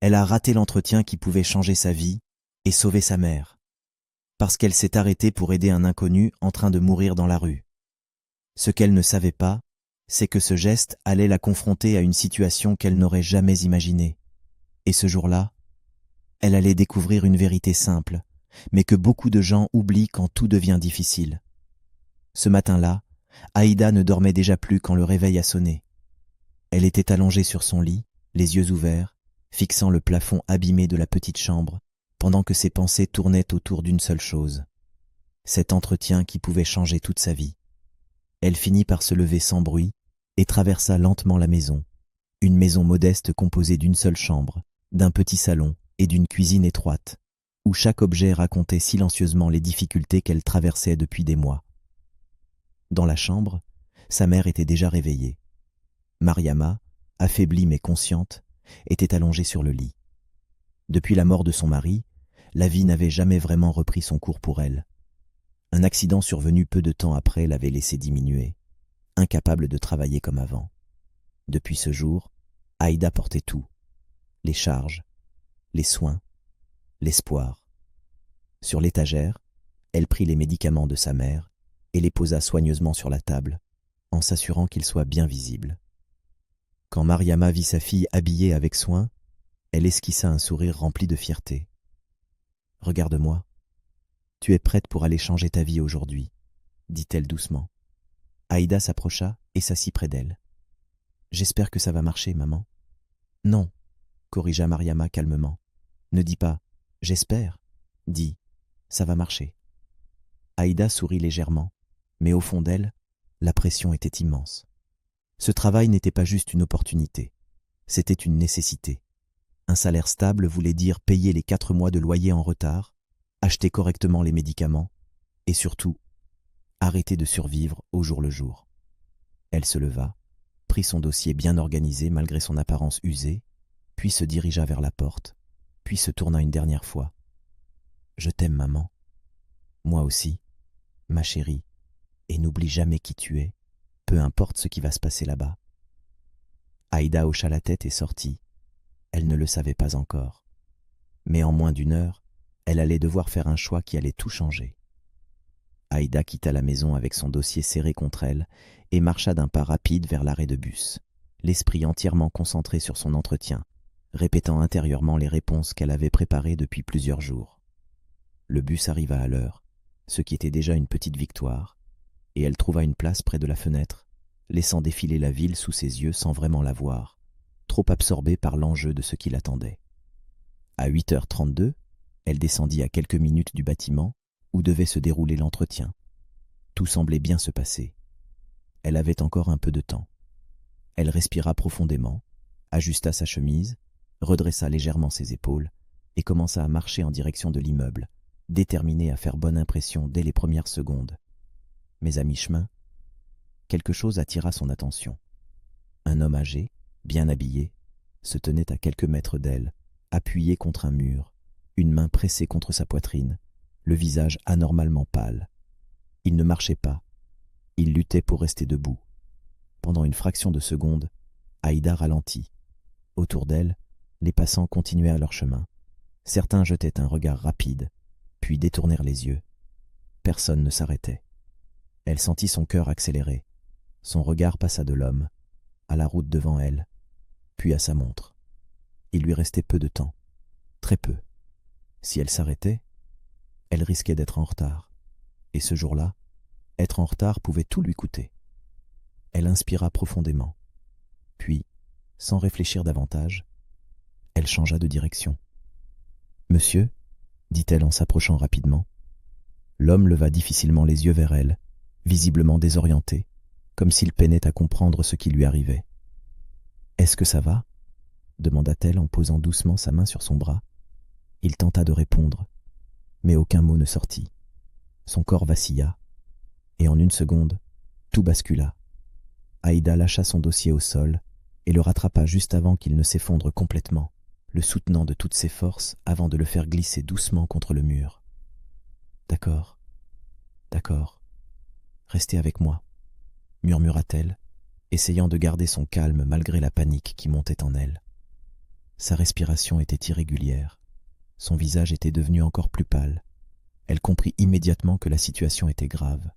Elle a raté l'entretien qui pouvait changer sa vie et sauver sa mère. Parce qu'elle s'est arrêtée pour aider un inconnu en train de mourir dans la rue. Ce qu'elle ne savait pas, c'est que ce geste allait la confronter à une situation qu'elle n'aurait jamais imaginée. Et ce jour-là, elle allait découvrir une vérité simple, mais que beaucoup de gens oublient quand tout devient difficile. Ce matin-là, Aïda ne dormait déjà plus quand le réveil a sonné. Elle était allongée sur son lit, les yeux ouverts, fixant le plafond abîmé de la petite chambre, pendant que ses pensées tournaient autour d'une seule chose. Cet entretien qui pouvait changer toute sa vie. Elle finit par se lever sans bruit et traversa lentement la maison. Une maison modeste composée d'une seule chambre, d'un petit salon et d'une cuisine étroite, où chaque objet racontait silencieusement les difficultés qu'elle traversait depuis des mois. Dans la chambre, sa mère était déjà réveillée. Mariama, affaiblie mais consciente, était allongée sur le lit. Depuis la mort de son mari, la vie n'avait jamais vraiment repris son cours pour elle. Un accident survenu peu de temps après l'avait laissée diminuer, incapable de travailler comme avant. Depuis ce jour, Aïda portait tout. Les charges, les soins, l'espoir. Sur l'étagère, elle prit les médicaments de sa mère et les posa soigneusement sur la table, en s'assurant qu'ils soient bien visibles. Quand Mariama vit sa fille habillée avec soin, elle esquissa un sourire rempli de fierté. « Regarde-moi, tu es prête pour aller changer ta vie aujourd'hui, » dit-elle doucement. Aïda s'approcha et s'assit près d'elle. « J'espère que ça va marcher, maman. »« Non, » corrigea Mariama calmement. « Ne dis pas « j'espère », dis « ça va marcher ». Aïda sourit légèrement, mais au fond d'elle, la pression était immense. Ce travail n'était pas juste une opportunité, c'était une nécessité. Un salaire stable voulait dire payer les 4 mois de loyer en retard, acheter correctement les médicaments et surtout, arrêter de survivre au jour le jour. Elle se leva, prit son dossier bien organisé malgré son apparence usée, puis se dirigea vers la porte, puis se tourna une dernière fois. « Je t'aime, maman. Moi aussi, ma chérie, et n'oublie jamais qui tu es, peu importe ce qui va se passer là-bas. » Aïda hocha la tête et sortit. Elle ne le savait pas encore. Mais en moins d'1 heure, elle allait devoir faire un choix qui allait tout changer. Aïda quitta la maison avec son dossier serré contre elle et marcha d'un pas rapide vers l'arrêt de bus, l'esprit entièrement concentré sur son entretien, répétant intérieurement les réponses qu'elle avait préparées depuis plusieurs jours. Le bus arriva à l'heure, ce qui était déjà une petite victoire, et elle trouva une place près de la fenêtre, laissant défiler la ville sous ses yeux sans vraiment la voir, trop absorbée par l'enjeu de ce qui l'attendait. À 8h32, elle descendit à quelques minutes du bâtiment où devait se dérouler l'entretien. Tout semblait bien se passer. Elle avait encore un peu de temps. Elle respira profondément, ajusta sa chemise, redressa légèrement ses épaules et commença à marcher en direction de l'immeuble, déterminée à faire bonne impression dès les premières secondes. Mais à mi-chemin, quelque chose attira son attention. Un homme âgé, bien habillé, se tenait à quelques mètres d'elle, appuyé contre un mur, une main pressée contre sa poitrine, le visage anormalement pâle. Il ne marchait pas, il luttait pour rester debout. Pendant une fraction de seconde, Aïda ralentit. Autour d'elle, les passants continuaient à leur chemin. Certains jetaient un regard rapide, puis détournèrent les yeux. Personne ne s'arrêtait. Elle sentit son cœur accélérer. Son regard passa de l'homme, à la route devant elle, puis à sa montre. Il lui restait peu de temps, très peu. Si elle s'arrêtait, elle risquait d'être en retard. Et ce jour-là, être en retard pouvait tout lui coûter. Elle inspira profondément. Puis, sans réfléchir davantage, elle changea de direction. « Monsieur » dit-elle en s'approchant rapidement. L'homme leva difficilement les yeux vers elle, visiblement désorienté, comme s'il peinait à comprendre ce qui lui arrivait. « Est-ce que ça va ?» demanda-t-elle en posant doucement sa main sur son bras. Il tenta de répondre, mais aucun mot ne sortit. Son corps vacilla, et en une seconde, tout bascula. Aïda lâcha son dossier au sol et le rattrapa juste avant qu'il ne s'effondre complètement, le soutenant de toutes ses forces avant de le faire glisser doucement contre le mur. « D'accord, d'accord, restez avec moi, » murmura-t-elle, essayant de garder son calme malgré la panique qui montait en elle. Sa respiration était irrégulière. Son visage était devenu encore plus pâle. Elle comprit immédiatement que la situation était grave.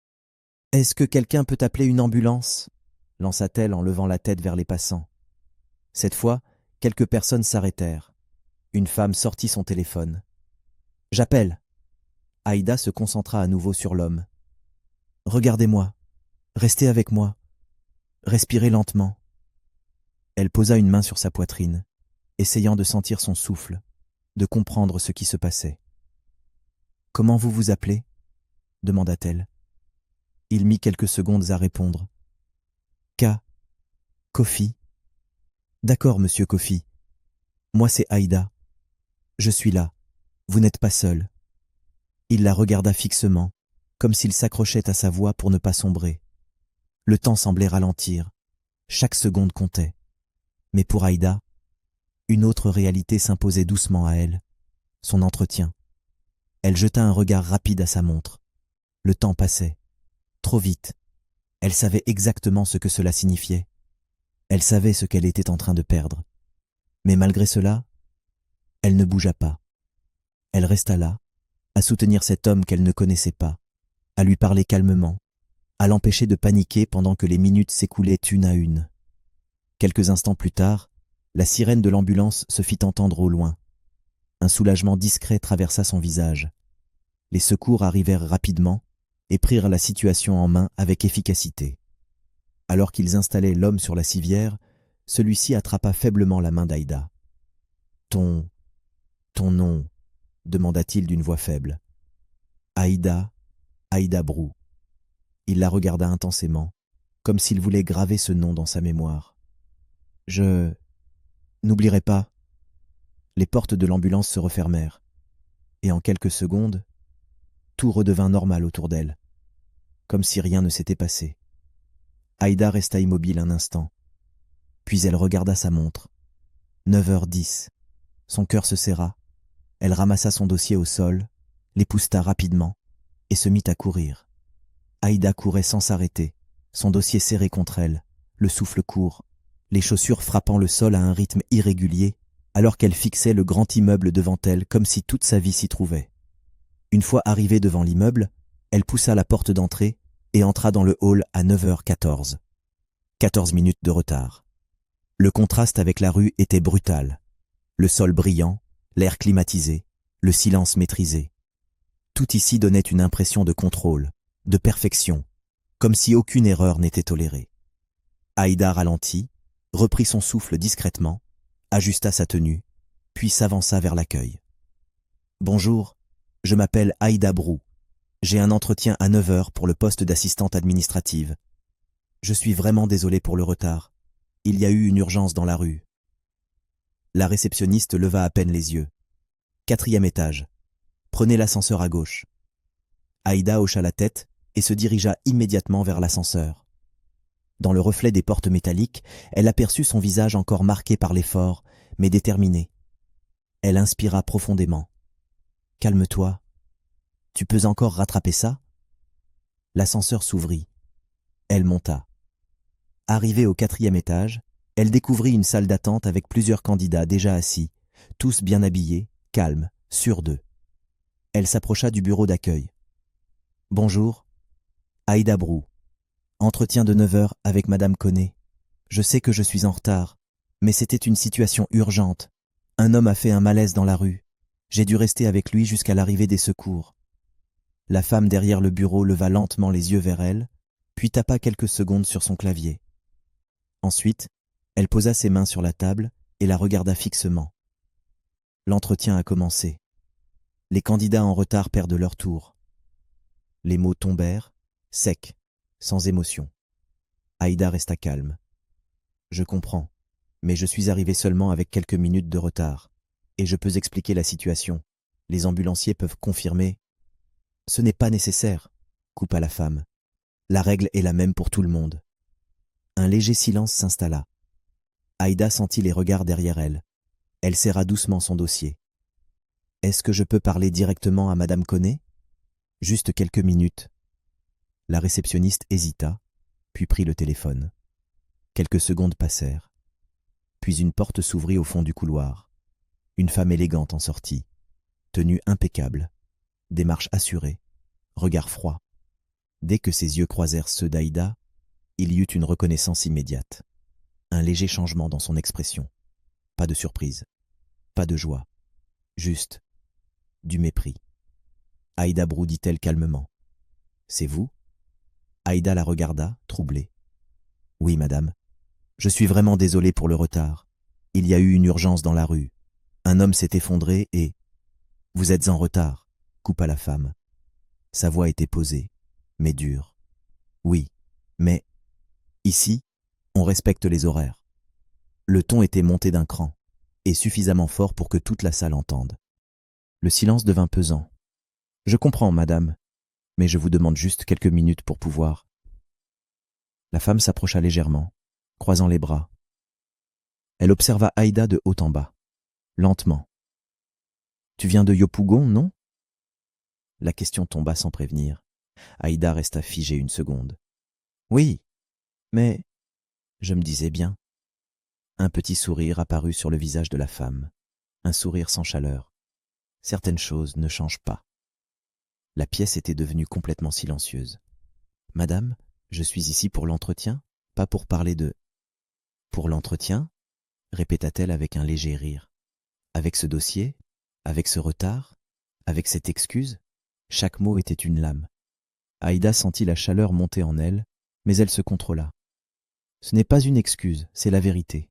« Est-ce que quelqu'un peut appeler une ambulance ?» lança-t-elle en levant la tête vers les passants. Cette fois, quelques personnes s'arrêtèrent. Une femme sortit son téléphone. « J'appelle !» Aïda se concentra à nouveau sur l'homme. « Regardez-moi. Restez avec moi. Respirez lentement. » Elle posa une main sur sa poitrine, essayant de sentir son souffle, de comprendre ce qui se passait. « Comment vous vous appelez ?» demanda-t-elle. Il mit quelques secondes à répondre. « Kofi. »« D'accord, monsieur Kofi. Moi c'est Aïda. Je suis là. Vous n'êtes pas seul. » Il la regarda fixement, comme s'il s'accrochait à sa voix pour ne pas sombrer. Le temps semblait ralentir. Chaque seconde comptait. Mais pour Aïda, une autre réalité s'imposait doucement à elle, son entretien. Elle jeta un regard rapide à sa montre. Le temps passait. Trop vite. Elle savait exactement ce que cela signifiait. Elle savait ce qu'elle était en train de perdre. Mais malgré cela, elle ne bougea pas. Elle resta là, à soutenir cet homme qu'elle ne connaissait pas, à lui parler calmement, à l'empêcher de paniquer pendant que les minutes s'écoulaient une à une. Quelques instants plus tard, la sirène de l'ambulance se fit entendre au loin. Un soulagement discret traversa son visage. Les secours arrivèrent rapidement et prirent la situation en main avec efficacité. Alors qu'ils installaient l'homme sur la civière, celui-ci attrapa faiblement la main d'Aïda. « Ton nom ?» demanda-t-il d'une voix faible. « Aïda Brou. » Il la regarda intensément, comme s'il voulait graver ce nom dans sa mémoire. « Je n'oublierai pas. » Les portes de l'ambulance se refermèrent, et en quelques secondes, tout redevint normal autour d'elle, comme si rien ne s'était passé. Aïda resta immobile un instant, puis elle regarda sa montre. 9h10. Son cœur se serra. Elle ramassa son dossier au sol, l'épousseta rapidement et se mit à courir. Aïda courait sans s'arrêter, son dossier serré contre elle, le souffle court, les chaussures frappant le sol à un rythme irrégulier, alors qu'elle fixait le grand immeuble devant elle comme si toute sa vie s'y trouvait. Une fois arrivée devant l'immeuble, elle poussa la porte d'entrée et entra dans le hall à 9h14. 14 minutes de retard. Le contraste avec la rue était brutal. Le sol brillant, l'air climatisé, le silence maîtrisé. Tout ici donnait une impression de contrôle, de perfection, comme si aucune erreur n'était tolérée. Aïda ralentit, reprit son souffle discrètement, ajusta sa tenue, puis s'avança vers l'accueil. « Bonjour, je m'appelle Aïda Brou. J'ai un entretien à 9h pour le poste d'assistante administrative. Je suis vraiment désolé pour le retard. Il y a eu une urgence dans la rue. » La réceptionniste leva à peine les yeux. « 4e étage. Prenez l'ascenseur à gauche. » Aïda hocha la tête et se dirigea immédiatement vers l'ascenseur. Dans le reflet des portes métalliques, elle aperçut son visage encore marqué par l'effort, mais déterminé. Elle inspira profondément. « Calme-toi. Tu peux encore rattraper ça ?» L'ascenseur s'ouvrit. Elle monta. Arrivée au 4e étage, elle découvrit une salle d'attente avec plusieurs candidats déjà assis, tous bien habillés, calmes, sûrs d'eux. Elle s'approcha du bureau d'accueil. « Bonjour, Aïda Brou. Entretien de 9h avec Madame Koné. Je sais que je suis en retard, mais c'était une situation urgente. Un homme a fait un malaise dans la rue. J'ai dû rester avec lui jusqu'à l'arrivée des secours. » La femme derrière le bureau leva lentement les yeux vers elle, puis tapa quelques secondes sur son clavier. Ensuite, elle posa ses mains sur la table et la regarda fixement. L'entretien a commencé. Les candidats en retard perdent leur tour. Les mots tombèrent, secs, sans émotion. Aïda resta calme. « Je comprends, mais je suis arrivé seulement avec quelques minutes de retard, et je peux expliquer la situation. Les ambulanciers peuvent confirmer. » « Ce n'est pas nécessaire, » coupa la femme. « La règle est la même pour tout le monde. » Un léger silence s'installa. Aïda sentit les regards derrière elle. Elle serra doucement son dossier. « Est-ce que je peux parler directement à Madame Koné ? Juste quelques minutes. » La réceptionniste hésita, puis prit le téléphone. Quelques secondes passèrent. Puis une porte s'ouvrit au fond du couloir. Une femme élégante en sortit, tenue impeccable, démarche assurée, regard froid. Dès que ses yeux croisèrent ceux d'Aïda, il y eut une reconnaissance immédiate. Un léger changement dans son expression. Pas de surprise, pas de joie, juste du mépris. Aïda Brou, dit-elle calmement. « C'est vous ?» Aïda la regarda, troublée. « Oui, madame. Je suis vraiment désolé pour le retard. Il y a eu une urgence dans la rue. Un homme s'est effondré et... »« Vous êtes en retard, » coupa la femme. Sa voix était posée, mais dure. « Oui, mais... ici, on respecte les horaires. » Le ton était monté d'un cran, et suffisamment fort pour que toute la salle entende. Le silence devint pesant. « Je comprends, madame, mais je vous demande juste quelques minutes pour pouvoir... » La femme s'approcha légèrement, croisant les bras. Elle observa Aïda de haut en bas, lentement. « Tu viens de Yopougon, non ?» La question tomba sans prévenir. Aïda resta figée une seconde. « Oui, mais... » Je me disais bien. Un petit sourire apparut sur le visage de la femme, un sourire sans chaleur. Certaines choses ne changent pas. La pièce était devenue complètement silencieuse. « Madame, je suis ici pour l'entretien, pas pour parler de... »« Pour l'entretien ?» répéta-t-elle avec un léger rire. « Avec ce dossier, avec ce retard, avec cette excuse ?» Chaque mot était une lame. Aïda sentit la chaleur monter en elle, mais elle se contrôla. « Ce n'est pas une excuse, c'est la vérité. »«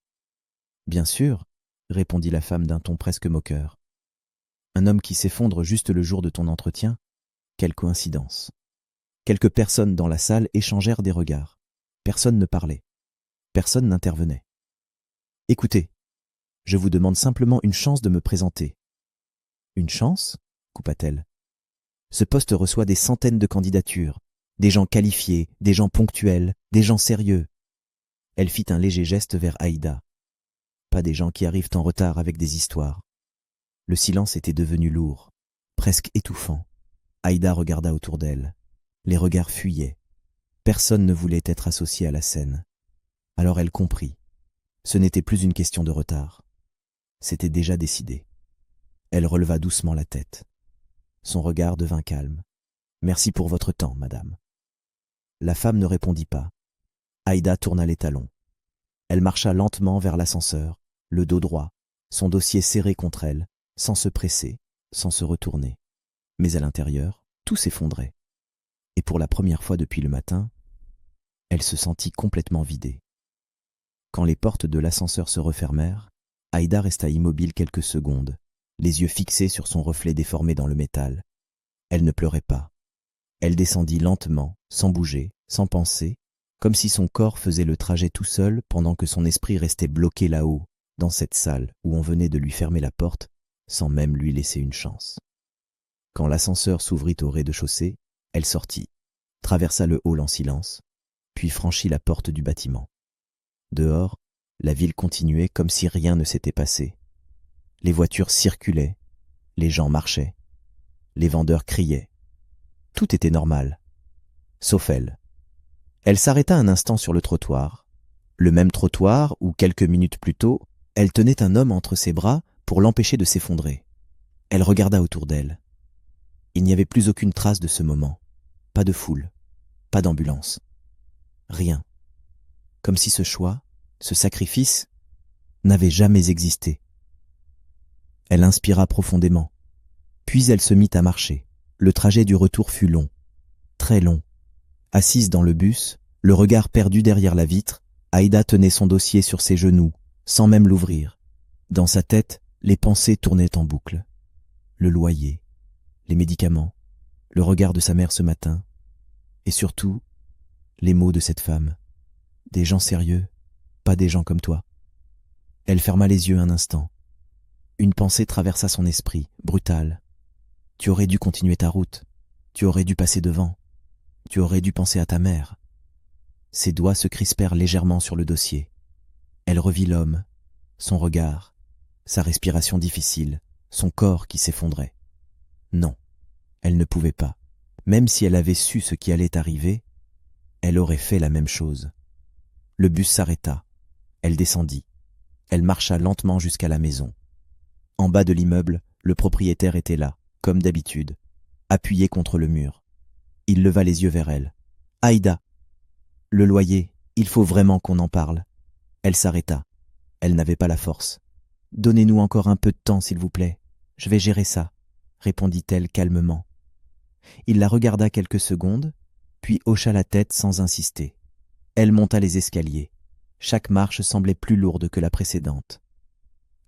Bien sûr, » répondit la femme d'un ton presque moqueur. « Un homme qui s'effondre juste le jour de ton entretien ? Quelle coïncidence !» Quelques personnes dans la salle échangèrent des regards. Personne ne parlait. Personne n'intervenait. « Écoutez, je vous demande simplement une chance de me présenter. »« Une chance ?» coupa-t-elle. « Ce poste reçoit des centaines de candidatures, des gens qualifiés, des gens ponctuels, des gens sérieux. » Elle fit un léger geste vers Aïda. Pas des gens qui arrivent en retard avec des histoires. Le silence était devenu lourd, presque étouffant. Aïda regarda autour d'elle. Les regards fuyaient. Personne ne voulait être associé à la scène. Alors elle comprit. Ce n'était plus une question de retard. C'était déjà décidé. Elle releva doucement la tête. Son regard devint calme. « Merci pour votre temps, madame. » La femme ne répondit pas. Aïda tourna les talons. Elle marcha lentement vers l'ascenseur, le dos droit, son dossier serré contre elle, sans se presser, sans se retourner. Mais à l'intérieur, tout s'effondrait. Et pour la première fois depuis le matin, elle se sentit complètement vidée. Quand les portes de l'ascenseur se refermèrent, Aïda resta immobile quelques secondes, les yeux fixés sur son reflet déformé dans le métal. Elle ne pleurait pas. Elle descendit lentement, sans bouger, sans penser, comme si son corps faisait le trajet tout seul pendant que son esprit restait bloqué là-haut, dans cette salle où on venait de lui fermer la porte, sans même lui laisser une chance. Quand l'ascenseur s'ouvrit au rez-de-chaussée, elle sortit, traversa le hall en silence, puis franchit la porte du bâtiment. Dehors, la ville continuait comme si rien ne s'était passé. Les voitures circulaient, les gens marchaient, les vendeurs criaient. Tout était normal, sauf elle. Elle s'arrêta un instant sur le trottoir, le même trottoir où, quelques minutes plus tôt, elle tenait un homme entre ses bras pour l'empêcher de s'effondrer. Elle regarda autour d'elle. Il n'y avait plus aucune trace de ce moment, pas de foule, pas d'ambulance, rien. Comme si ce choix, ce sacrifice, n'avait jamais existé. Elle inspira profondément, puis elle se mit à marcher. Le trajet du retour fut long, très long. Assise dans le bus, le regard perdu derrière la vitre, Aïda tenait son dossier sur ses genoux, sans même l'ouvrir. Dans sa tête, les pensées tournaient en boucle. Le loyer, les médicaments, le regard de sa mère ce matin, et surtout, les mots de cette femme. Des gens sérieux, pas des gens comme toi. Elle ferma les yeux un instant. Une pensée traversa son esprit, brutale. Tu aurais dû continuer ta route. Tu aurais dû passer devant. Tu aurais dû penser à ta mère. Ses doigts se crispèrent légèrement sur le dossier. Elle revit l'homme, son regard, sa respiration difficile, son corps qui s'effondrait. Non, elle ne pouvait pas. Même si elle avait su ce qui allait arriver, elle aurait fait la même chose. Le bus s'arrêta. Elle descendit. Elle marcha lentement jusqu'à la maison. En bas de l'immeuble, le propriétaire était là, comme d'habitude, appuyé contre le mur. Il leva les yeux vers elle. « Aïda, le loyer, il faut vraiment qu'on en parle. » Elle s'arrêta. Elle n'avait pas la force. « Donnez-nous encore un peu de temps, s'il vous plaît. Je vais gérer ça, » répondit-elle calmement. Il la regarda quelques secondes, puis hocha la tête sans insister. Elle monta les escaliers. Chaque marche semblait plus lourde que la précédente.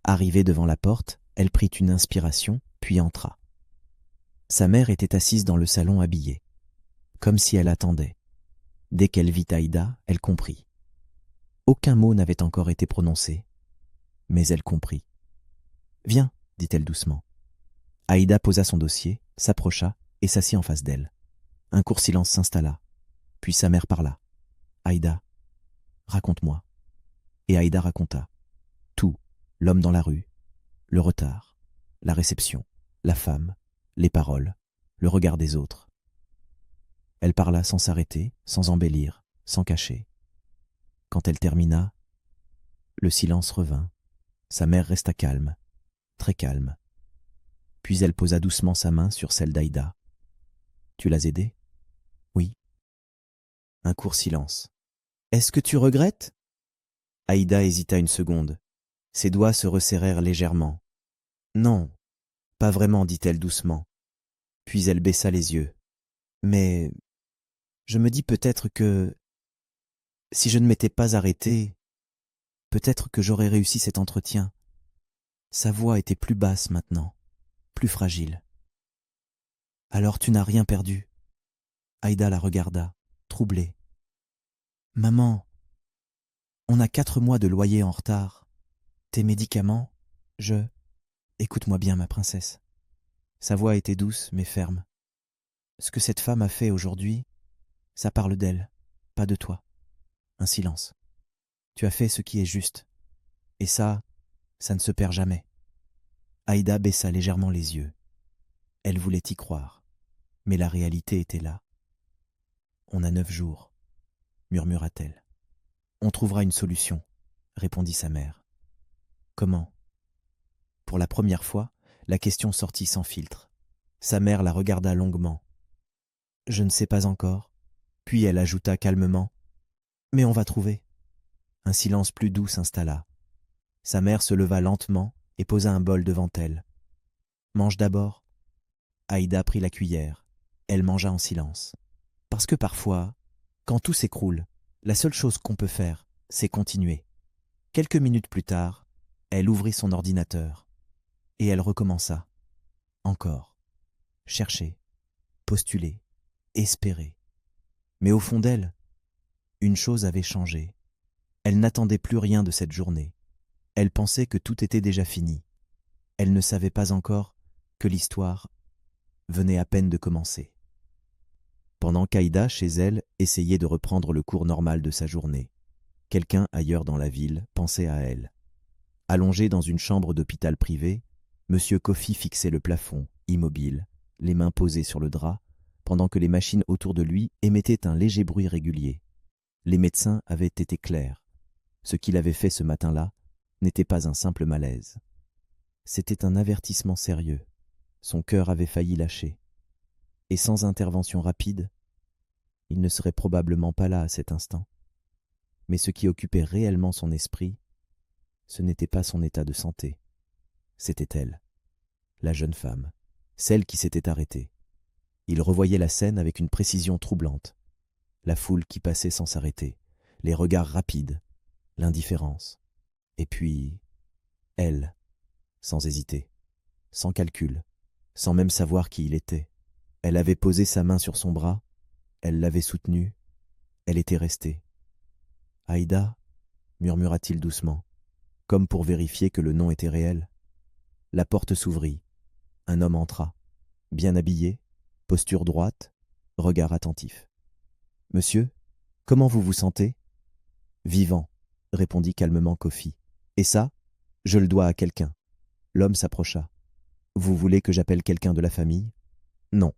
Arrivée devant la porte, elle prit une inspiration, puis entra. Sa mère était assise dans le salon habillée, comme si elle attendait. Dès qu'elle vit Aïda, elle comprit. Aucun mot n'avait encore été prononcé, mais elle comprit. « Viens, dit-elle doucement. » Aïda posa son dossier, s'approcha et s'assit en face d'elle. Un court silence s'installa, puis sa mère parla. « Aïda, raconte-moi. » Et Aïda raconta. Tout, l'homme dans la rue, le retard, la réception, la femme, les paroles, le regard des autres. Elle parla sans s'arrêter, sans embellir, sans cacher. Quand elle termina, le silence revint. Sa mère resta calme, très calme. Puis elle posa doucement sa main sur celle d'Aïda. « Tu l'as aidée ?»« Oui. » Un court silence. « Est-ce que tu regrettes ?» Aïda hésita une seconde. Ses doigts se resserrèrent légèrement. « Non, pas vraiment, dit-elle doucement. Puis elle baissa les yeux. « Mais je me dis peut-être que, si je ne m'étais pas arrêtée, peut-être que j'aurais réussi cet entretien. » Sa voix était plus basse maintenant, plus fragile. « Alors tu n'as rien perdu ?» Aïda la regarda, troublée. « Maman, on a 4 mois de loyer en retard. Tes médicaments, Écoute-moi bien, ma princesse. » Sa voix était douce mais ferme. « Ce que cette femme a fait aujourd'hui, ça parle d'elle, pas de toi. » Un silence. « Tu as fait ce qui est juste. Et ça ne se perd jamais. » Aïda baissa légèrement les yeux. Elle voulait y croire, mais la réalité était là. « On a 9 jours, » murmura-t-elle. « On trouvera une solution, » répondit sa mère. « Comment ?» Pour la première fois, la question sortit sans filtre. Sa mère la regarda longuement. « Je ne sais pas encore. » Puis elle ajouta calmement. « Mais on va trouver. » Un silence plus doux s'installa. Sa mère se leva lentement et posa un bol devant elle. « Mange d'abord. » Aïda prit la cuillère. Elle mangea en silence. Parce que parfois, quand tout s'écroule, la seule chose qu'on peut faire, c'est continuer. Quelques minutes plus tard, elle ouvrit son ordinateur. Et elle recommença. Encore. Chercher, postuler, espérer. Mais au fond d'elle, une chose avait changé. Elle n'attendait plus rien de cette journée. Elle pensait que tout était déjà fini. Elle ne savait pas encore que l'histoire venait à peine de commencer. Pendant qu'Aïda, chez elle, essayait de reprendre le cours normal de sa journée, quelqu'un ailleurs dans la ville pensait à elle. Allongé dans une chambre d'hôpital privé, Monsieur Kofi fixait le plafond, immobile, les mains posées sur le drap, pendant que les machines autour de lui émettaient un léger bruit régulier. Les médecins avaient été clairs. Ce qu'il avait fait ce matin-là n'était pas un simple malaise. C'était un avertissement sérieux. Son cœur avait failli lâcher. Et sans intervention rapide, il ne serait probablement pas là à cet instant. Mais ce qui occupait réellement son esprit, ce n'était pas son état de santé. C'était elle, la jeune femme, celle qui s'était arrêtée. Il revoyait la scène avec une précision troublante. La foule qui passait sans s'arrêter, les regards rapides, l'indifférence. Et puis, elle, sans hésiter, sans calcul, sans même savoir qui il était. Elle avait posé sa main sur son bras, elle l'avait soutenu, elle était restée. « Aïda » murmura-t-il doucement, comme pour vérifier que le nom était réel. La porte s'ouvrit. Un homme entra, bien habillé, posture droite, regard attentif. « Monsieur, comment vous vous sentez ?»« Vivant » répondit calmement Kofi. « Et ça, je le dois à quelqu'un. » L'homme s'approcha. « Vous voulez que j'appelle quelqu'un de la famille ?»« Non. »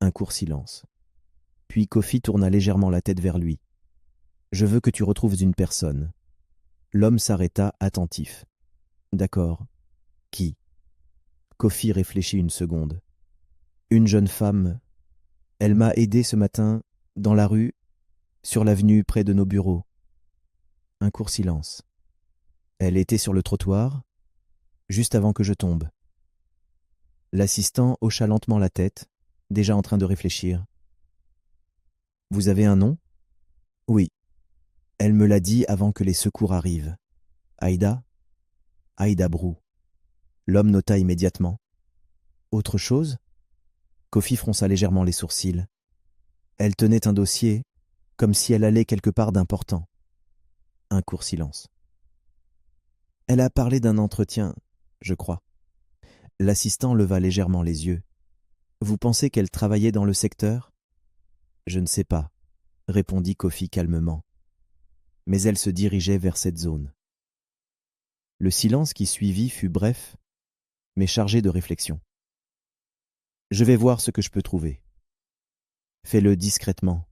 Un court silence. Puis Kofi tourna légèrement la tête vers lui. « Je veux que tu retrouves une personne. L'homme s'arrêta, attentif. D'accord. Qui? Kofi réfléchit une seconde. Une jeune femme. Elle m'a aidé ce matin, dans la rue, sur l'avenue près de nos bureaux. Un court silence. Elle était sur le trottoir, juste avant que je tombe. L'assistant hocha lentement la tête, déjà en train de réfléchir. Vous avez un nom? Oui. Elle me l'a dit avant que les secours arrivent. Aïda? Aïda Brou. L'homme nota immédiatement. Autre chose? Kofi fronça légèrement les sourcils. Elle tenait un dossier, comme si elle allait quelque part d'important. Un court silence. Elle a parlé d'un entretien, je crois. L'assistant leva légèrement les yeux. Vous pensez qu'elle travaillait dans le secteur? Je ne sais pas, répondit Kofi calmement. Mais elle se dirigeait vers cette zone. Le silence qui suivit fut bref, mais chargé de réflexion. Je vais voir ce que je peux trouver. Fais-le discrètement.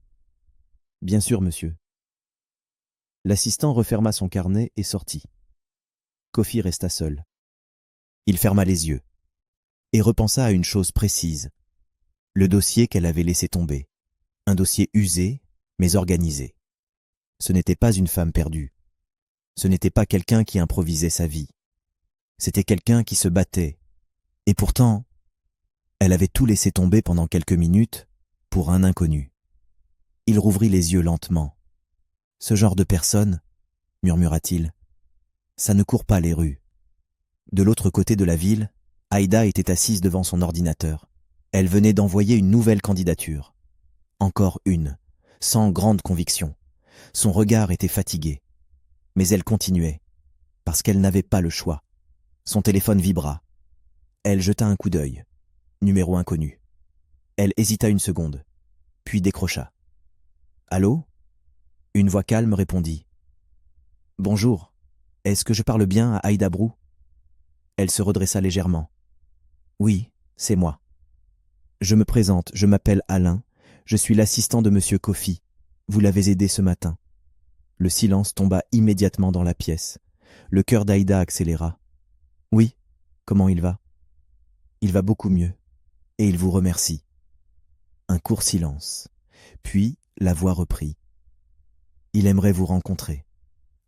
Bien sûr, monsieur. L'assistant referma son carnet et sortit. Kofi resta seul. Il ferma les yeux et repensa à une chose précise. Le dossier qu'elle avait laissé tomber. Un dossier usé, mais organisé. Ce n'était pas une femme perdue. Ce n'était pas quelqu'un qui improvisait sa vie. C'était quelqu'un qui se battait. Et pourtant, elle avait tout laissé tomber pendant quelques minutes pour un inconnu. Il rouvrit les yeux lentement. Ce genre de personne, murmura-t-il, ça ne court pas les rues. De l'autre côté de la ville, Aïda était assise devant son ordinateur. Elle venait d'envoyer une nouvelle candidature. Encore une, sans grande conviction. Son regard était fatigué. Mais elle continuait, parce qu'elle n'avait pas le choix. Son téléphone vibra. Elle jeta un coup d'œil. Numéro inconnu. Elle hésita une seconde, puis décrocha. « Allô ?» Une voix calme répondit. « Bonjour, est-ce que je parle bien à Aïda Brou ?» Elle se redressa légèrement. « Oui, c'est moi. Je me présente, je m'appelle Alain, je suis l'assistant de monsieur Kofi. Vous l'avez aidé ce matin. » Le silence tomba immédiatement dans la pièce. Le cœur d'Aïda accéléra. « Oui, comment il va ?»« Il va beaucoup mieux. Et il vous remercie. » Un court silence. Puis la voix reprit. « Il aimerait vous rencontrer. »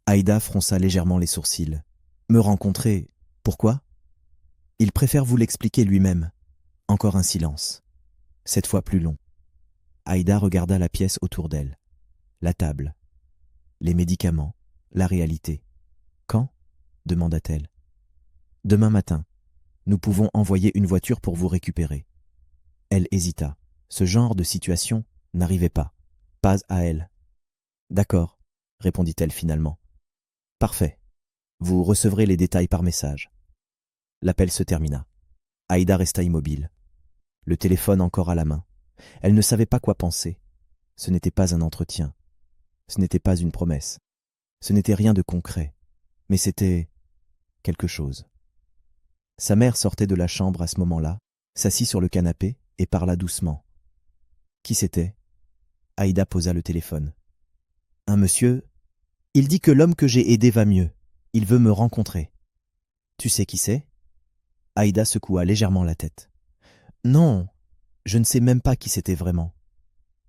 Aïda fronça légèrement les sourcils. « Me rencontrer, pourquoi ?»« Il préfère vous l'expliquer lui-même. » Encore un silence. Cette fois plus long. Aïda regarda la pièce autour d'elle. La table. Les médicaments. La réalité. « Quand ?» demanda-t-elle. « Demain matin. Nous pouvons envoyer une voiture pour vous récupérer. » Elle hésita. Ce genre de situation n'arrivait pas. Pas à elle. « D'accord, » répondit-elle finalement. « Parfait. Vous recevrez les détails par message. » L'appel se termina. Aïda resta immobile. Le téléphone encore à la main. Elle ne savait pas quoi penser. Ce n'était pas un entretien. Ce n'était pas une promesse. Ce n'était rien de concret. Mais c'était quelque chose. Sa mère sortait de la chambre à ce moment-là, s'assit sur le canapé et parla doucement. Qui c'était? Aïda posa le téléphone. Un monsieur. Il dit que l'homme que j'ai aidé va mieux. Il veut me rencontrer. Tu sais qui c'est? Aïda secoua légèrement la tête. Non, je ne sais même pas qui c'était vraiment.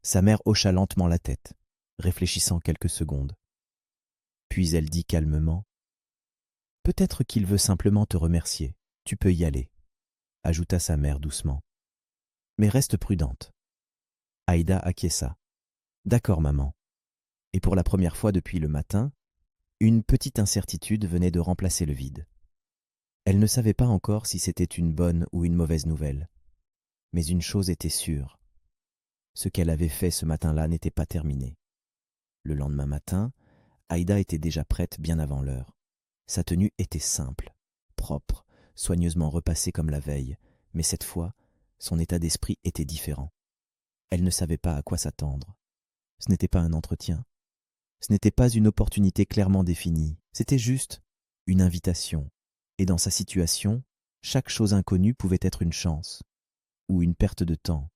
Sa mère hocha lentement la tête, réfléchissant quelques secondes. Puis elle dit calmement. Peut-être qu'il veut simplement te remercier. Tu peux y aller, ajouta sa mère doucement. Mais reste prudente. Aïda acquiesça. D'accord, maman. Et pour la première fois depuis le matin, une petite incertitude venait de remplacer le vide. Elle ne savait pas encore si c'était une bonne ou une mauvaise nouvelle. Mais une chose était sûre. Ce qu'elle avait fait ce matin-là n'était pas terminé. Le lendemain matin, Aïda était déjà prête bien avant l'heure. Sa tenue était simple, propre, soigneusement repassée comme la veille, mais cette fois, son état d'esprit était différent. Elle ne savait pas à quoi s'attendre. Ce n'était pas un entretien. Ce n'était pas une opportunité clairement définie. C'était juste une invitation. Et dans sa situation, chaque chose inconnue pouvait être une chance ou une perte de temps.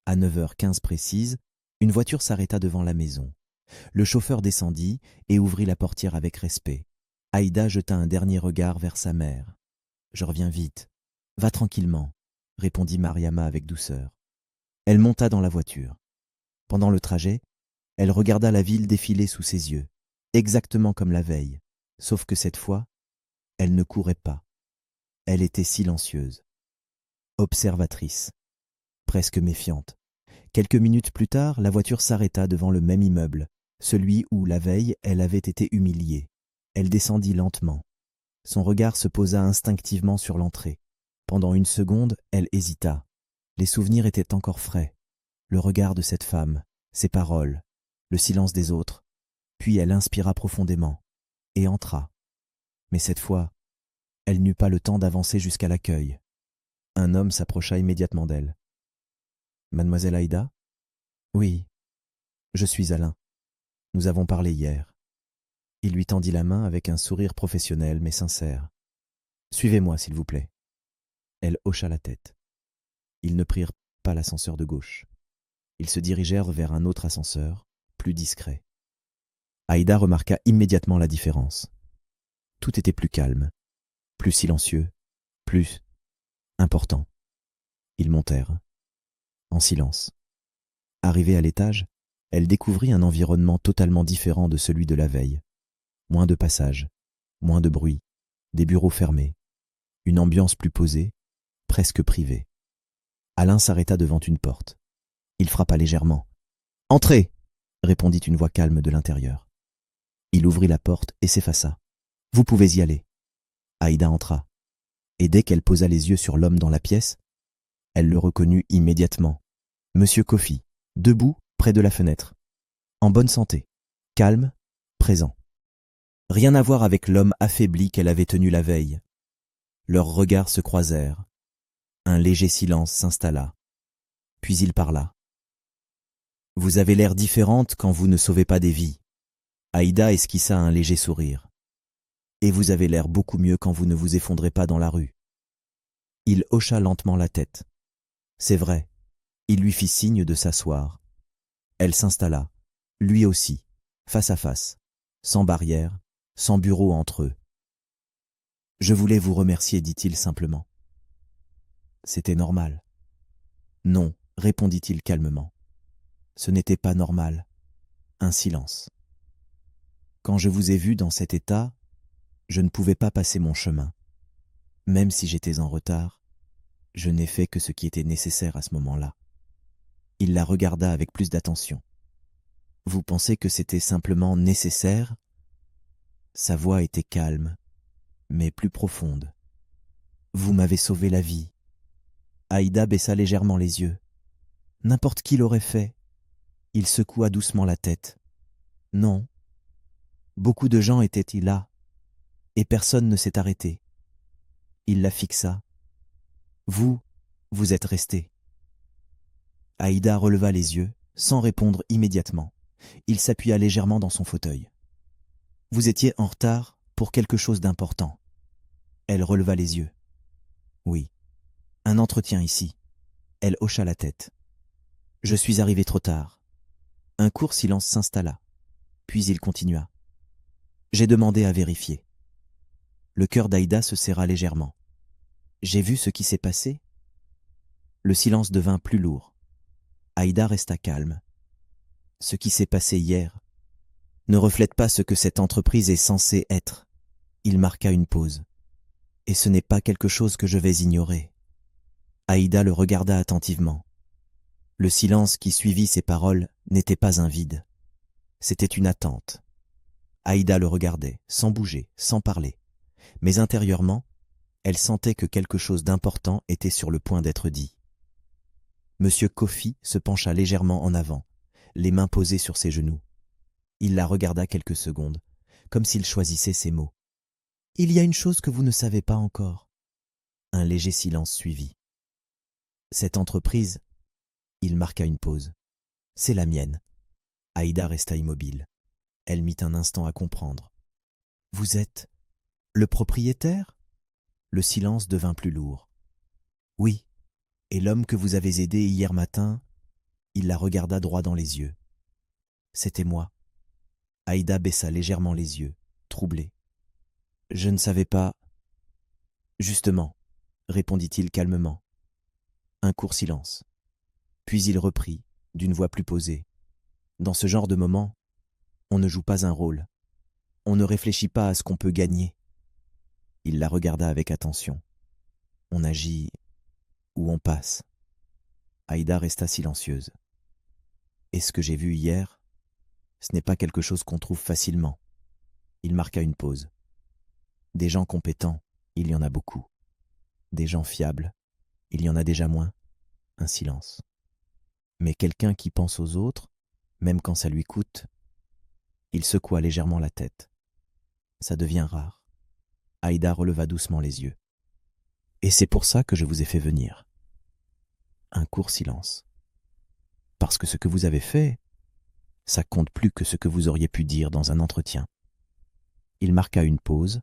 À 9h15 précise, une voiture s'arrêta devant la maison. Le chauffeur descendit et ouvrit la portière avec respect, Aïda jeta un dernier regard vers sa mère. « Je reviens vite. Va tranquillement, » répondit Mariama avec douceur. Elle monta dans la voiture. Pendant le trajet, elle regarda la ville défiler sous ses yeux, exactement comme la veille, sauf que cette fois, elle ne courait pas. Elle était silencieuse, observatrice, presque méfiante. Quelques minutes plus tard, la voiture s'arrêta devant le même immeuble, celui où, la veille, elle avait été humiliée. Elle descendit lentement. Son regard se posa instinctivement sur l'entrée. Pendant une seconde, elle hésita. Les souvenirs étaient encore frais. Le regard de cette femme, ses paroles, le silence des autres. Puis elle inspira profondément et entra. Mais cette fois, elle n'eut pas le temps d'avancer jusqu'à l'accueil. Un homme s'approcha immédiatement d'elle. « Mademoiselle Aïda ?»« Oui, je suis Alain. Nous avons parlé hier. » Il lui tendit la main avec un sourire professionnel mais sincère. « Suivez-moi, s'il vous plaît. » Elle hocha la tête. Ils ne prirent pas l'ascenseur de gauche. Ils se dirigèrent vers un autre ascenseur, plus discret. Aïda remarqua immédiatement la différence. Tout était plus calme, plus silencieux, plus important. Ils montèrent, en silence. Arrivée à l'étage, elle découvrit un environnement totalement différent de celui de la veille. Moins de passages, moins de bruit, des bureaux fermés, une ambiance plus posée, presque privée. Alain s'arrêta devant une porte. Il frappa légèrement. « Entrez !» répondit une voix calme de l'intérieur. Il ouvrit la porte et s'effaça. « Vous pouvez y aller. » Aïda entra. Et dès qu'elle posa les yeux sur l'homme dans la pièce, elle le reconnut immédiatement. Monsieur Kofi, debout près de la fenêtre. En bonne santé, calme, présent. Rien à voir avec l'homme affaibli qu'elle avait tenu la veille. Leurs regards se croisèrent. Un léger silence s'installa. Puis il parla. « Vous avez l'air différente quand vous ne sauvez pas des vies. » Aïda esquissa un léger sourire. « Et vous avez l'air beaucoup mieux quand vous ne vous effondrez pas dans la rue. » Il hocha lentement la tête. C'est vrai, il lui fit signe de s'asseoir. Elle s'installa, lui aussi, face à face, sans barrière, sans bureau entre eux. « Je voulais vous remercier, dit-il simplement. » C'était normal. « Non, répondit-il calmement. Ce n'était pas normal. Un silence. Quand je vous ai vu dans cet état, je ne pouvais pas passer mon chemin. Même si j'étais en retard, je n'ai fait que ce qui était nécessaire à ce moment-là. » Il la regarda avec plus d'attention. « Vous pensez que c'était simplement nécessaire ?» Sa voix était calme, mais plus profonde. « Vous m'avez sauvé la vie. » Aïda baissa légèrement les yeux. « N'importe qui l'aurait fait. » Il secoua doucement la tête. « Non. Beaucoup de gens étaient là, et personne ne s'est arrêté. » Il la fixa. « Vous, vous êtes resté. » Aïda releva les yeux, sans répondre immédiatement. Il s'appuya légèrement dans son fauteuil. « Vous étiez en retard pour quelque chose d'important. » Elle releva les yeux. « Oui. Un entretien ici. » Elle hocha la tête. « Je suis arrivé trop tard. » Un court silence s'installa. Puis il continua. « J'ai demandé à vérifier. » Le cœur d'Aïda se serra légèrement. « J'ai vu ce qui s'est passé ?» Le silence devint plus lourd. Aïda resta calme. « Ce qui s'est passé hier ne reflète pas ce que cette entreprise est censée être. » Il marqua une pause. « Et ce n'est pas quelque chose que je vais ignorer. » Aïda le regarda attentivement. Le silence qui suivit ses paroles n'était pas un vide. C'était une attente. Aïda le regardait, sans bouger, sans parler. Mais intérieurement, elle sentait que quelque chose d'important était sur le point d'être dit. Monsieur Kofi se pencha légèrement en avant, les mains posées sur ses genoux. Il la regarda quelques secondes, comme s'il choisissait ses mots. « Il y a une chose que vous ne savez pas encore. » Un léger silence suivit. « Cette entreprise, » il marqua une pause, « c'est la mienne. » Aïda resta immobile. Elle mit un instant à comprendre. « Vous êtes le propriétaire ?» Le silence devint plus lourd. « Oui. Et l'homme que vous avez aidé hier matin ?» Il la regarda droit dans les yeux. « C'était moi. » Aïda baissa légèrement les yeux, troublée. Je ne savais pas. Justement, répondit-il calmement. Un court silence. Puis il reprit, d'une voix plus posée. Dans ce genre de moment, on ne joue pas un rôle. On ne réfléchit pas à ce qu'on peut gagner. Il la regarda avec attention. On agit ou on passe. Aïda resta silencieuse. Et ce que j'ai vu hier, ce n'est pas quelque chose qu'on trouve facilement. Il marqua une pause. Des gens compétents, il y en a beaucoup. Des gens fiables, il y en a déjà moins. Un silence. Mais quelqu'un qui pense aux autres, même quand ça lui coûte, il secoua légèrement la tête. Ça devient rare. Aïda releva doucement les yeux. Et c'est pour ça que je vous ai fait venir. Un court silence. Parce que ce que vous avez fait, ça compte plus que ce que vous auriez pu dire dans un entretien. Il marqua une pause,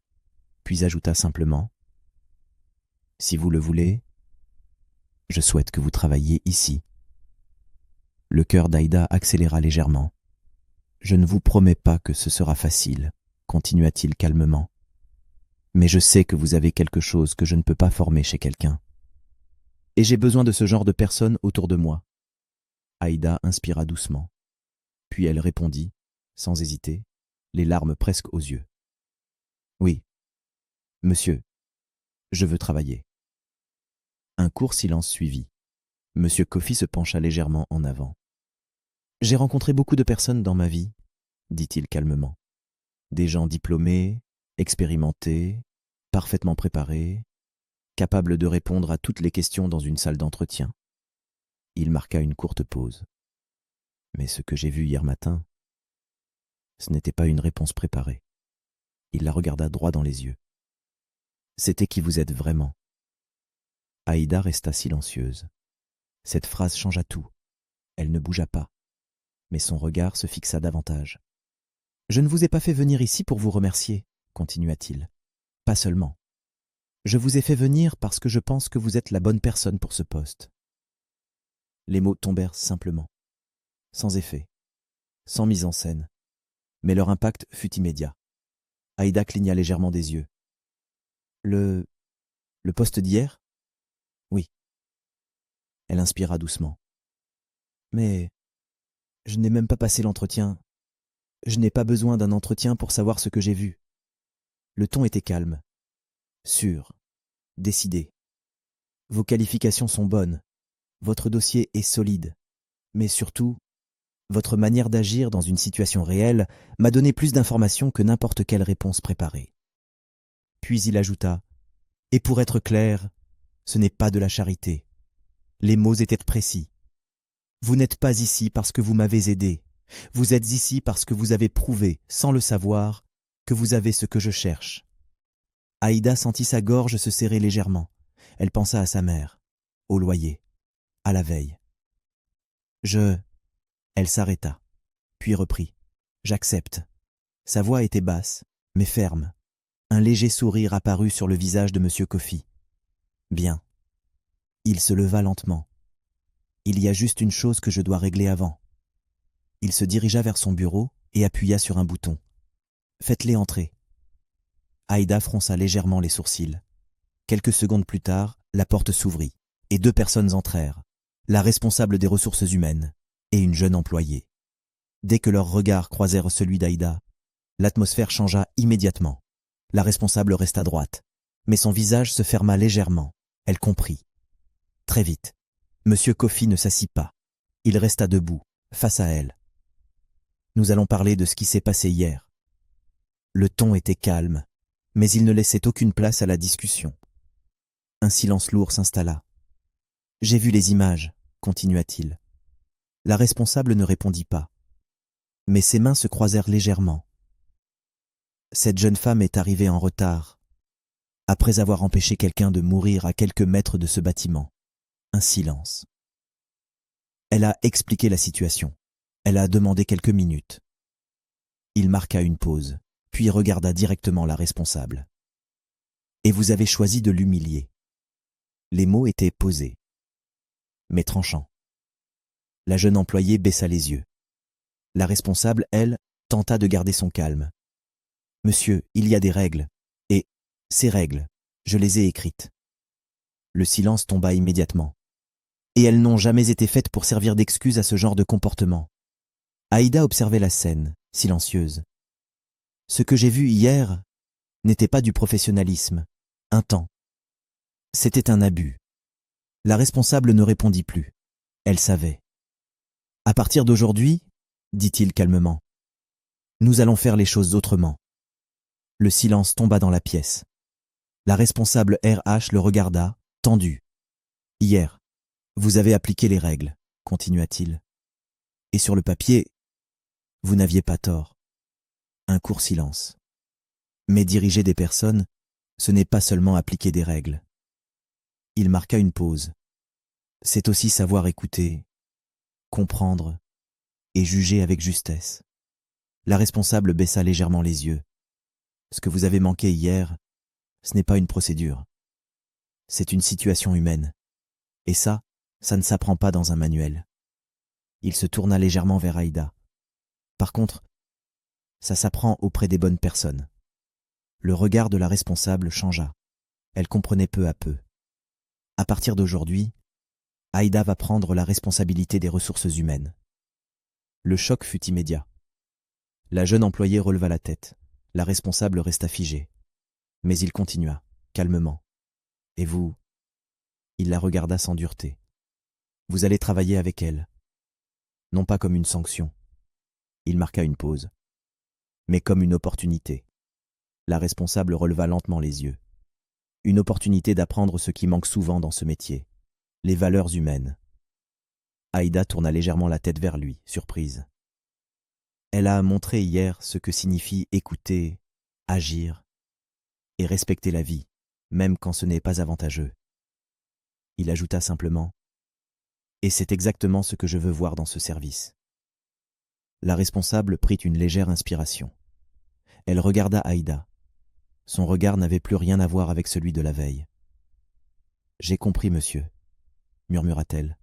puis ajouta simplement « Si vous le voulez, je souhaite que vous travailliez ici. » Le cœur d'Aïda accéléra légèrement. « Je ne vous promets pas que ce sera facile, » continua-t-il calmement. « Mais je sais que vous avez quelque chose que je ne peux pas former chez quelqu'un. Et j'ai besoin de ce genre de personnes autour de moi. » Aïda inspira doucement. Puis elle répondit, sans hésiter, les larmes presque aux yeux. « Oui, monsieur, je veux travailler. » Un court silence suivit. Monsieur Coffey se pencha légèrement en avant. « J'ai rencontré beaucoup de personnes dans ma vie, » dit-il calmement. « Des gens diplômés, expérimentés, parfaitement préparés, capables de répondre à toutes les questions dans une salle d'entretien. » Il marqua une courte pause. « Mais ce que j'ai vu hier matin, ce n'était pas une réponse préparée. » Il la regarda droit dans les yeux. « C'était qui vous êtes vraiment. » Aïda resta silencieuse. Cette phrase changea tout. Elle ne bougea pas, mais son regard se fixa davantage. « Je ne vous ai pas fait venir ici pour vous remercier, » continua-t-il. « Pas seulement. Je vous ai fait venir parce que je pense que vous êtes la bonne personne pour ce poste. » Les mots tombèrent simplement, sans effet, sans mise en scène, mais leur impact fut immédiat. Aïda cligna légèrement des yeux. « Le poste d'hier ? » « Oui. » Elle inspira doucement. « Mais je n'ai même pas passé l'entretien. Je n'ai pas besoin d'un entretien pour savoir ce que j'ai vu. » Le ton était calme, sûr, décidé. « Vos qualifications sont bonnes, votre dossier est solide, mais surtout, votre manière d'agir dans une situation réelle m'a donné plus d'informations que n'importe quelle réponse préparée. » Puis il ajouta « Et pour être clair, ce n'est pas de la charité. » Les mots étaient précis. « Vous n'êtes pas ici parce que vous m'avez aidé. Vous êtes ici parce que vous avez prouvé, sans le savoir, que vous avez ce que je cherche. » Aïda sentit sa gorge se serrer légèrement. Elle pensa à sa mère, au loyer, à la veille. Elle s'arrêta, puis reprit. « J'accepte. » Sa voix était basse, mais ferme. Un léger sourire apparut sur le visage de M. Coffey. « Bien. » Il se leva lentement. « Il y a juste une chose que je dois régler avant. » Il se dirigea vers son bureau et appuya sur un bouton. « Faites-les entrer. » Aïda fronça légèrement les sourcils. Quelques secondes plus tard, la porte s'ouvrit et 2 personnes entrèrent, la responsable des ressources humaines et une jeune employée. Dès que leurs regards croisèrent celui d'Aïda, l'atmosphère changea immédiatement. La responsable resta droite, mais son visage se ferma légèrement. Elle comprit. Très vite, M. Coffey ne s'assit pas. Il resta debout, face à elle. « Nous allons parler de ce qui s'est passé hier. » Le ton était calme, mais il ne laissait aucune place à la discussion. Un silence lourd s'installa. « J'ai vu les images, » continua-t-il. La responsable ne répondit pas, mais ses mains se croisèrent légèrement. Cette jeune femme est arrivée en retard, après avoir empêché quelqu'un de mourir à quelques mètres de ce bâtiment. Un silence. Elle a expliqué la situation. Elle a demandé quelques minutes. Il marqua une pause, puis regarda directement la responsable. « Et vous avez choisi de l'humilier. » Les mots étaient posés, mais tranchants. La jeune employée baissa les yeux. La responsable, elle, tenta de garder son calme. « Monsieur, il y a des règles, et Ces règles, je les ai écrites. Le silence tomba immédiatement. Et elles n'ont jamais été faites pour servir d'excuse à ce genre de comportement. Aïda observait la scène, silencieuse. Ce que j'ai vu hier n'était pas du professionnalisme, un temps. C'était un abus. La responsable ne répondit plus. Elle savait. À partir d'aujourd'hui, dit-il calmement, nous allons faire les choses autrement. Le silence tomba dans la pièce. La responsable RH le regarda, tendu. Hier, vous avez appliqué les règles, continua-t-il. Et sur le papier, vous n'aviez pas tort. Un court silence. Mais diriger des personnes, ce n'est pas seulement appliquer des règles. Il marqua une pause. C'est aussi savoir écouter, comprendre et juger avec justesse. La responsable baissa légèrement les yeux. Ce que vous avez manqué hier, ce n'est pas une procédure. C'est une situation humaine. Et ça ne s'apprend pas dans un manuel. Il se tourna légèrement vers Aïda. Par contre, ça s'apprend auprès des bonnes personnes. Le regard de la responsable changea. Elle comprenait peu à peu. À partir d'aujourd'hui, Aïda va prendre la responsabilité des ressources humaines. Le choc fut immédiat. La jeune employée releva la tête. La responsable resta figée. Mais il continua, calmement. « Et vous ?» Il la regarda sans dureté. « Vous allez travailler avec elle. Non pas comme une sanction. » Il marqua une pause. « Mais comme une opportunité. » La responsable releva lentement les yeux. Une opportunité d'apprendre ce qui manque souvent dans ce métier. Les valeurs humaines. Aïda tourna légèrement la tête vers lui, surprise. Elle a montré hier ce que signifie écouter, agir et respecter la vie, même quand ce n'est pas avantageux. Il ajouta simplement « Et c'est exactement ce que je veux voir dans ce service. » La responsable prit une légère inspiration. Elle regarda Aïda. Son regard n'avait plus rien à voir avec celui de la veille. « J'ai compris, monsieur, » murmura-t-elle.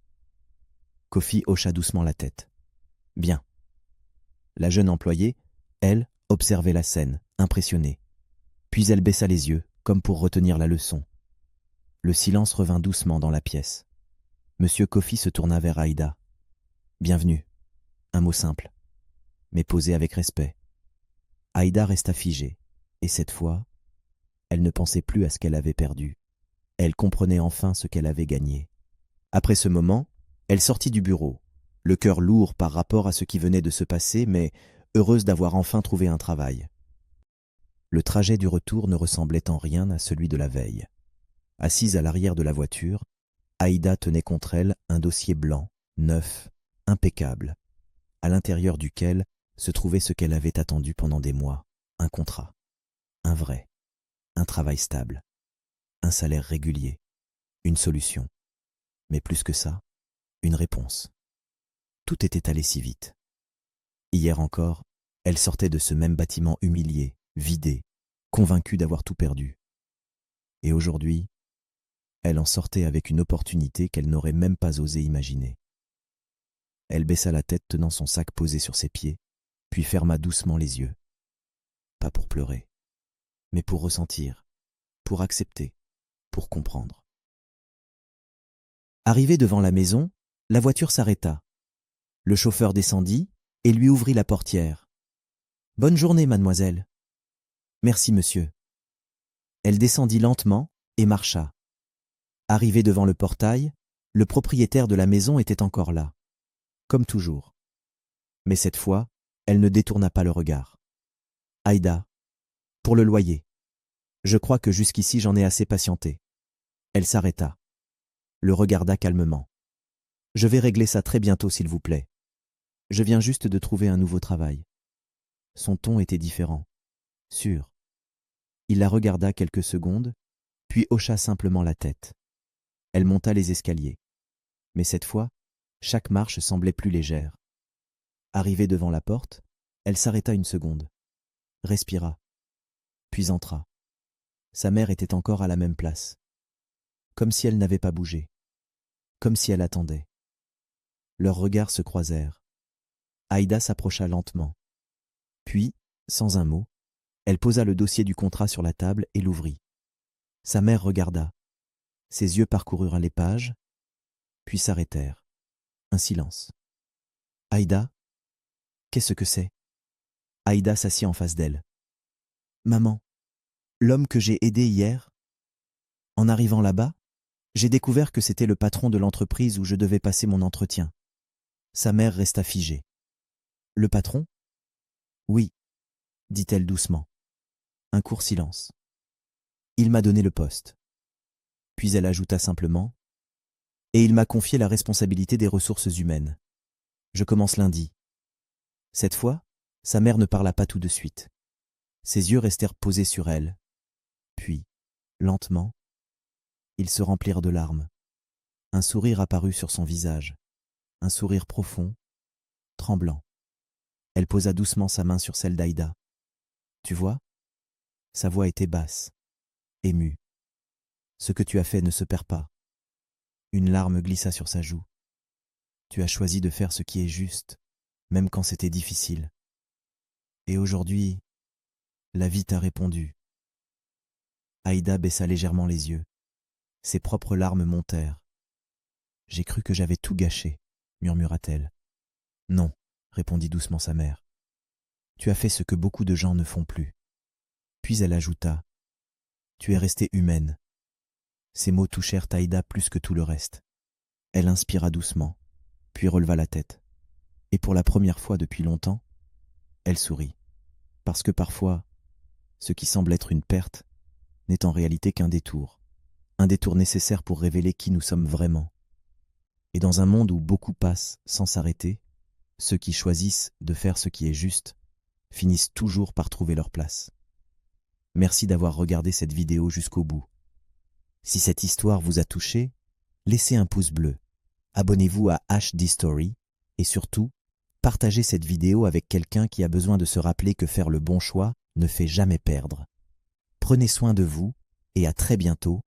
Kofi hocha doucement la tête. « Bien. » La jeune employée, elle, observait la scène, impressionnée. Puis elle baissa les yeux, comme pour retenir la leçon. Le silence revint doucement dans la pièce. Monsieur Kofi se tourna vers Aïda. « Bienvenue. » Un mot simple, mais posé avec respect. Aïda resta figée, et cette fois, elle ne pensait plus à ce qu'elle avait perdu. Elle comprenait enfin ce qu'elle avait gagné. Après ce moment, elle sortit du bureau, le cœur lourd par rapport à ce qui venait de se passer, mais heureuse d'avoir enfin trouvé un travail. Le trajet du retour ne ressemblait en rien à celui de la veille. Assise à l'arrière de la voiture, Aïda tenait contre elle un dossier blanc, neuf, impeccable, à l'intérieur duquel se trouvait ce qu'elle avait attendu pendant des mois, un contrat, un vrai, un travail stable, un salaire régulier, une solution, mais plus que ça, une réponse. Tout était allé si vite. Hier encore, elle sortait de ce même bâtiment humiliée, vidée, convaincue d'avoir tout perdu. Et aujourd'hui, elle en sortait avec une opportunité qu'elle n'aurait même pas osé imaginer. Elle baissa la tête tenant son sac posé sur ses pieds, puis ferma doucement les yeux. Pas pour pleurer, mais pour ressentir, pour accepter, pour comprendre. Arrivée devant la maison, la voiture s'arrêta. Le chauffeur descendit et lui ouvrit la portière. « Bonne journée, mademoiselle. »« Merci, monsieur. » Elle descendit lentement et marcha. Arrivée devant le portail, le propriétaire de la maison était encore là, comme toujours. Mais cette fois, elle ne détourna pas le regard. « Aïda, pour le loyer. Je crois que jusqu'ici j'en ai assez patienté. » Elle s'arrêta, le regarda calmement. « Je vais régler ça très bientôt, s'il vous plaît. Je viens juste de trouver un nouveau travail. » Son ton était différent, sûr. Il la regarda quelques secondes, puis hocha simplement la tête. Elle monta les escaliers. Mais cette fois, chaque marche semblait plus légère. Arrivée devant la porte, elle s'arrêta une seconde, respira, puis entra. Sa mère était encore à la même place, comme si elle n'avait pas bougé, comme si elle attendait. Leurs regards se croisèrent. Aïda s'approcha lentement. Puis, sans un mot, elle posa le dossier du contrat sur la table et l'ouvrit. Sa mère regarda. Ses yeux parcoururent les pages, puis s'arrêtèrent. Un silence. « Aïda, qu'est-ce que c'est ?» Aïda s'assit en face d'elle. « Maman, l'homme que j'ai aidé hier, en arrivant là-bas, j'ai découvert que c'était le patron de l'entreprise où je devais passer mon entretien. » Sa mère resta figée. « Le patron ? » ?»« Oui, » dit-elle doucement. Un court silence. « Il m'a donné le poste. » Puis elle ajouta simplement « Et il m'a confié la responsabilité des ressources humaines. Je commence lundi. » Cette fois, sa mère ne parla pas tout de suite. Ses yeux restèrent posés sur elle. Puis, lentement, ils se remplirent de larmes. Un sourire apparut sur son visage. Un sourire profond, tremblant. Elle posa doucement sa main sur celle d'Aïda. « Tu vois ?» Sa voix était basse, émue. « Ce que tu as fait ne se perd pas. » Une larme glissa sur sa joue. « Tu as choisi de faire ce qui est juste, même quand c'était difficile. Et aujourd'hui, la vie t'a répondu. » Aïda baissa légèrement les yeux. Ses propres larmes montèrent. « J'ai cru que j'avais tout gâché, » murmura-t-elle. « Non, » répondit doucement sa mère. « Tu as fait ce que beaucoup de gens ne font plus. » Puis elle ajouta « Tu es restée humaine. » Ces mots touchèrent Aïda plus que tout le reste. Elle inspira doucement, puis releva la tête. Et pour la première fois depuis longtemps, elle sourit. Parce que parfois, ce qui semble être une perte n'est en réalité qu'un détour nécessaire pour révéler qui nous sommes vraiment. Et dans un monde où beaucoup passent sans s'arrêter, ceux qui choisissent de faire ce qui est juste finissent toujours par trouver leur place. Merci d'avoir regardé cette vidéo jusqu'au bout. Si cette histoire vous a touché, laissez un pouce bleu, abonnez-vous à HD Story et surtout, partagez cette vidéo avec quelqu'un qui a besoin de se rappeler que faire le bon choix ne fait jamais perdre. Prenez soin de vous et à très bientôt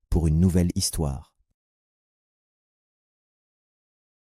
pour une nouvelle histoire.